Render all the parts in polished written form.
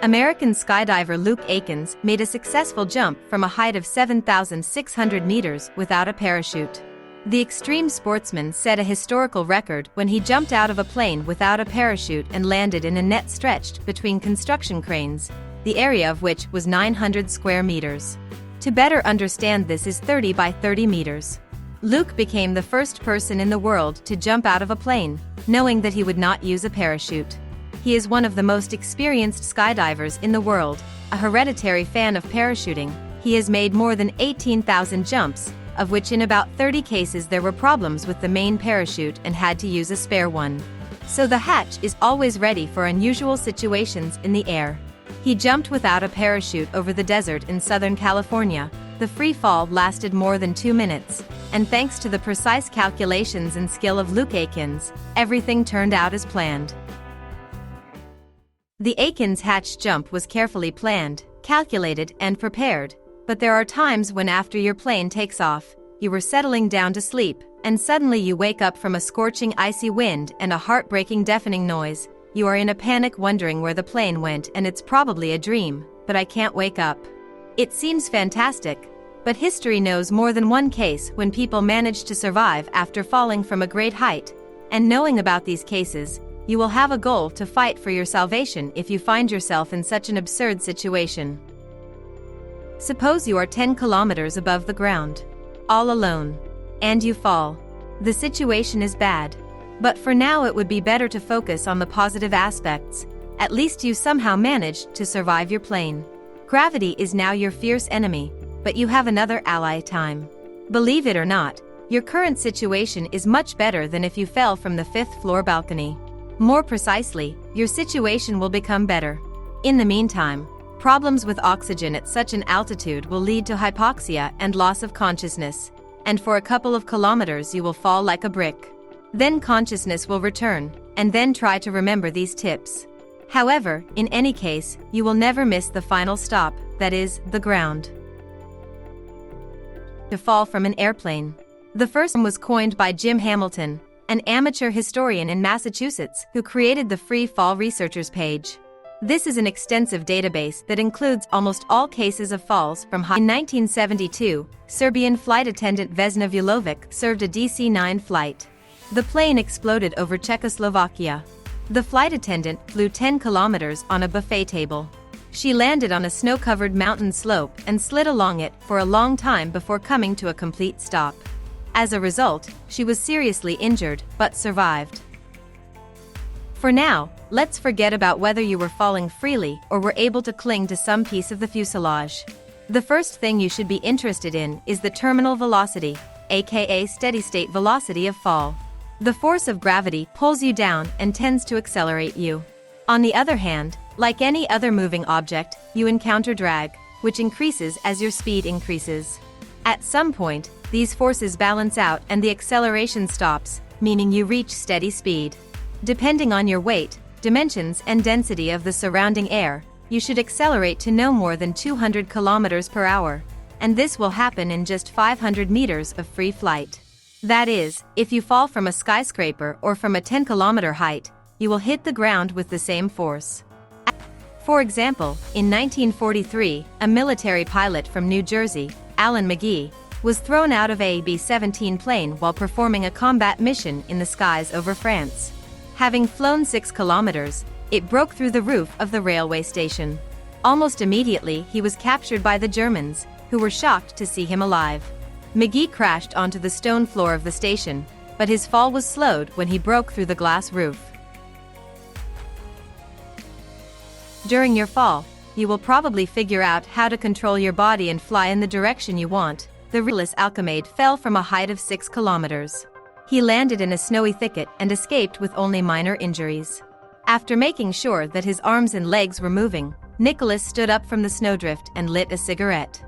American skydiver Luke Aikens made a successful jump from a height of 7,600 meters without a parachute. The extreme sportsman set a historical record when he jumped out of a plane without a parachute and landed in a net stretched between construction cranes, the area of which was 900 square meters. To better understand, this is 30 by 30 meters. Luke became the first person in the world to jump out of a plane, knowing that he would not use a parachute. He is one of the most experienced skydivers in the world, a hereditary fan of parachuting. He has made more than 18,000 jumps, of which in about 30 cases there were problems with the main parachute and had to use a spare one. So the hatch is always ready for unusual situations in the air. He jumped without a parachute over the desert in Southern California. The free fall lasted more than 2 minutes, and thanks to the precise calculations and skill of Luke Aikens, everything turned out as planned. The Aikens hatch jump was carefully planned, calculated, and prepared, but there are times when after your plane takes off, you were settling down to sleep, and suddenly you wake up from a scorching icy wind and a heartbreaking deafening noise. You are in a panic wondering where the plane went, and it's probably a dream, but I can't wake up. It seems fantastic, but history knows more than one case when people managed to survive after falling from a great height, and knowing about these cases, you will have a goal to fight for your salvation if you find yourself in such an absurd situation. Suppose you are 10 kilometers above the ground, all alone, and you fall. The situation is bad. But for now it would be better to focus on the positive aspects. At least you somehow managed to survive your plane. Gravity is now your fierce enemy, but you have another ally: time. Believe it or not, your current situation is much better than if you fell from the 5th floor balcony. More precisely, your situation will become better. In the meantime, problems with oxygen at such an altitude will lead to hypoxia and loss of consciousness, and for a couple of kilometers you will fall like a brick. Then consciousness will return, and then try to remember these tips. However, in any case, you will never miss the final stop, that is, the ground. To fall from an airplane. The first one was coined by Jim Hamilton, an amateur historian in Massachusetts who created the Free Fall Researchers page. This is an extensive database that includes almost all cases of falls from high. In 1972, Serbian flight attendant Vesna Vulovic served a DC-9 flight. The plane exploded over Czechoslovakia. The flight attendant flew 10 kilometers on a buffet table. She landed on a snow-covered mountain slope and slid along it for a long time before coming to a complete stop. As a result, she was seriously injured, but survived. For now, let's forget about whether you were falling freely or were able to cling to some piece of the fuselage. The first thing you should be interested in is the terminal velocity, aka steady-state velocity of fall. The force of gravity pulls you down and tends to accelerate you. On the other hand, like any other moving object, you encounter drag, which increases as your speed increases. At some point, these forces balance out and the acceleration stops, meaning you reach steady speed. Depending on your weight, dimensions, and density of the surrounding air, you should accelerate to no more than 200 kilometers per hour, and this will happen in just 500 meters of free flight. That is, if you fall from a skyscraper or from a 10-kilometer height, you will hit the ground with the same force. For example, in 1943, a military pilot from New Jersey, Alan McGee, was thrown out of a B-17 plane while performing a combat mission in the skies over France. Having flown 6 kilometers, it broke through the roof of the railway station. Almost immediately he was captured by the Germans, who were shocked to see him alive. McGee crashed onto the stone floor of the station, but his fall was slowed when he broke through the glass roof. During your fall, you will probably figure out how to control your body and fly in the direction you want. The realist Alchemade fell from a height of 6 kilometers. He landed in a snowy thicket and escaped with only minor injuries. After making sure that his arms and legs were moving, Nicholas stood up from the snowdrift and lit a cigarette.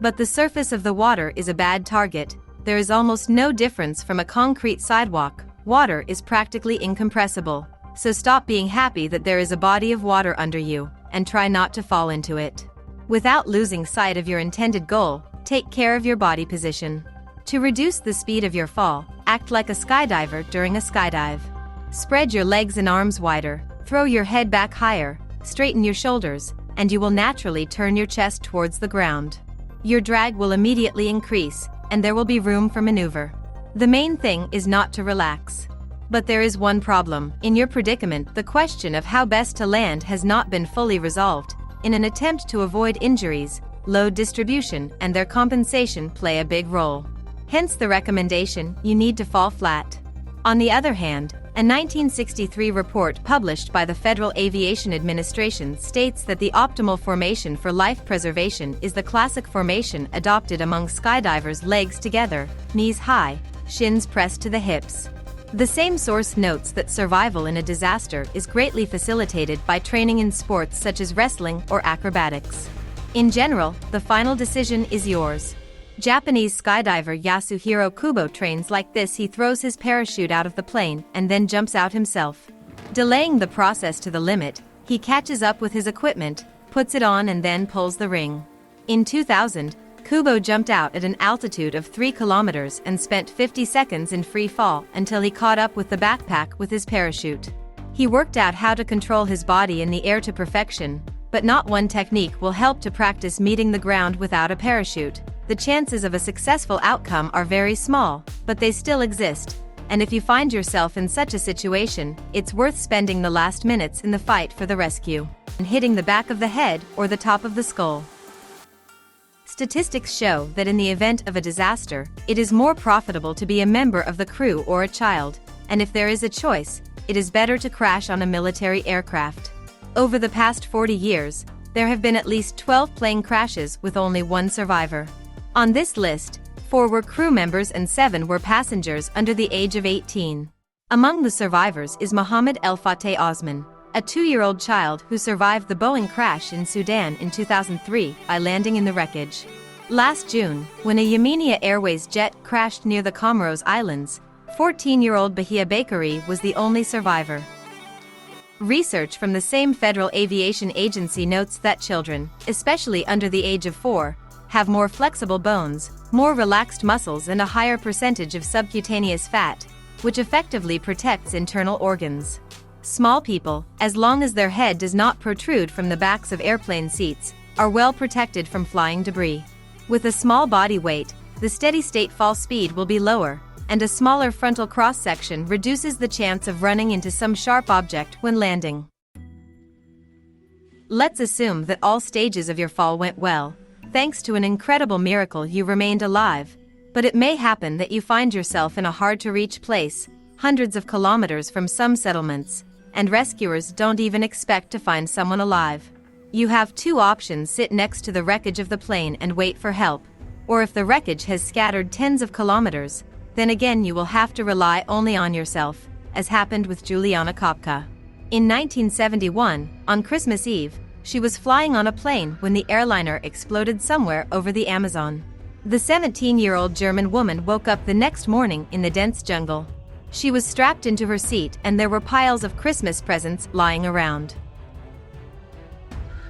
But the surface of the water is a bad target. There is almost no difference from a concrete sidewalk. Water is practically incompressible. So stop being happy that there is a body of water under you, and try not to fall into it. Without losing sight of your intended goal, take care of your body position. To reduce the speed of your fall, act like a skydiver during a skydive. Spread your legs and arms wider, throw your head back higher, straighten your shoulders, and you will naturally turn your chest towards the ground. Your drag will immediately increase, and there will be room for maneuver. The main thing is not to relax. But there is one problem. In your predicament, the question of how best to land has not been fully resolved. In an attempt to avoid injuries, load distribution and their compensation play a big role. Hence the recommendation, you need to fall flat. On the other hand, a 1963 report published by the Federal Aviation Administration states that the optimal formation for life preservation is the classic formation adopted among skydivers: legs together, knees high, shins pressed to the hips. The same source notes that survival in a disaster is greatly facilitated by training in sports such as wrestling or acrobatics. In general, the final decision is yours. Japanese skydiver Yasuhiro Kubo trains like this. He throws his parachute out of the plane and then jumps out himself. Delaying the process to the limit, he catches up with his equipment, puts it on and then pulls the ring. In 2000, Kubo jumped out at an altitude of 3 kilometers and spent 50 seconds in free fall until he caught up with the backpack with his parachute. He worked out how to control his body in the air to perfection, but not one technique will help to practice meeting the ground without a parachute. The chances of a successful outcome are very small, but they still exist, and if you find yourself in such a situation, it's worth spending the last minutes in the fight for the rescue and hitting the back of the head or the top of the skull. Statistics show that in the event of a disaster, it is more profitable to be a member of the crew or a child, and if there is a choice, it is better to crash on a military aircraft. Over the past 40 years, there have been at least 12 plane crashes with only one survivor. On this list, 4 were crew members and 7 were passengers under the age of 18. Among the survivors is Mohammed El Fateh Osman, a 2-year-old child who survived the Boeing crash in Sudan in 2003 by landing in the wreckage. Last June, when a Yemenia Airways jet crashed near the Comoros Islands, 14-year-old Bahia Bakari was the only survivor. Research from the same Federal Aviation Agency notes that children, especially under the age of 4, have more flexible bones, more relaxed muscles and a higher percentage of subcutaneous fat, which effectively protects internal organs. Small people, as long as their head does not protrude from the backs of airplane seats, are well protected from flying debris. With a small body weight, the steady-state fall speed will be lower, and a smaller frontal cross-section reduces the chance of running into some sharp object when landing. Let's assume that all stages of your fall went well. Thanks to an incredible miracle you remained alive, but it may happen that you find yourself in a hard-to-reach place, hundreds of kilometers from some settlements, and rescuers don't even expect to find someone alive. You have 2 options: sit next to the wreckage of the plane and wait for help, or if the wreckage has scattered tens of kilometers, then again you will have to rely only on yourself, as happened with Juliana Kopka. In 1971, on Christmas Eve, she was flying on a plane when the airliner exploded somewhere over the Amazon. The 17-year-old German woman woke up the next morning in the dense jungle. She was strapped into her seat and there were piles of Christmas presents lying around.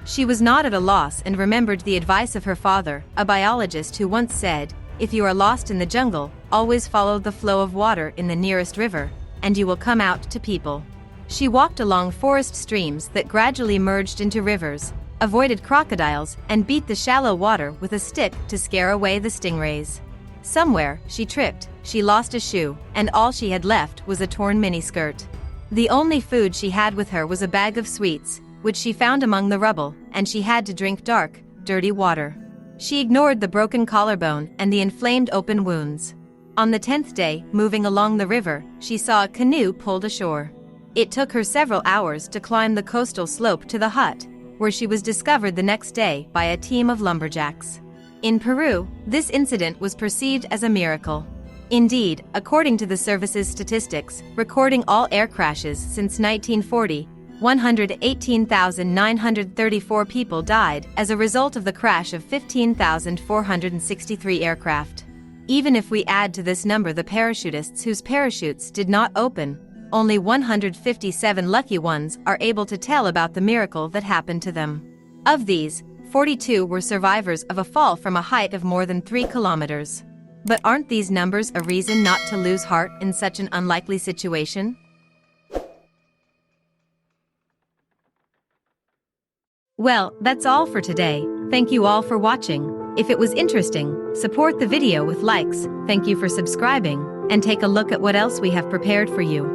She was not at a loss and remembered the advice of her father, a biologist who once said, "If you are lost in the jungle, always follow the flow of water in the nearest river, and you will come out to people." She walked along forest streams that gradually merged into rivers, avoided crocodiles, and beat the shallow water with a stick to scare away the stingrays. Somewhere, she tripped, she lost a shoe, and all she had left was a torn miniskirt. The only food she had with her was a bag of sweets, which she found among the rubble, and she had to drink dark, dirty water. She ignored the broken collarbone and the inflamed open wounds. On the 10th day, moving along the river, she saw a canoe pulled ashore. It took her several hours to climb the coastal slope to the hut, where she was discovered the next day by a team of lumberjacks. In Peru, this incident was perceived as a miracle. Indeed, according to the service's statistics, recording all air crashes since 1940, 118,934 people died as a result of the crash of 15,463 aircraft. Even if we add to this number the parachutists whose parachutes did not open, only 157 lucky ones are able to tell about the miracle that happened to them. Of these, 42 were survivors of a fall from a height of more than 3 kilometers. But aren't these numbers a reason not to lose heart in such an unlikely situation? Well, that's all for today. Thank you all for watching. If it was interesting, support the video with likes. Thank you for subscribing, and take a look at what else we have prepared for you.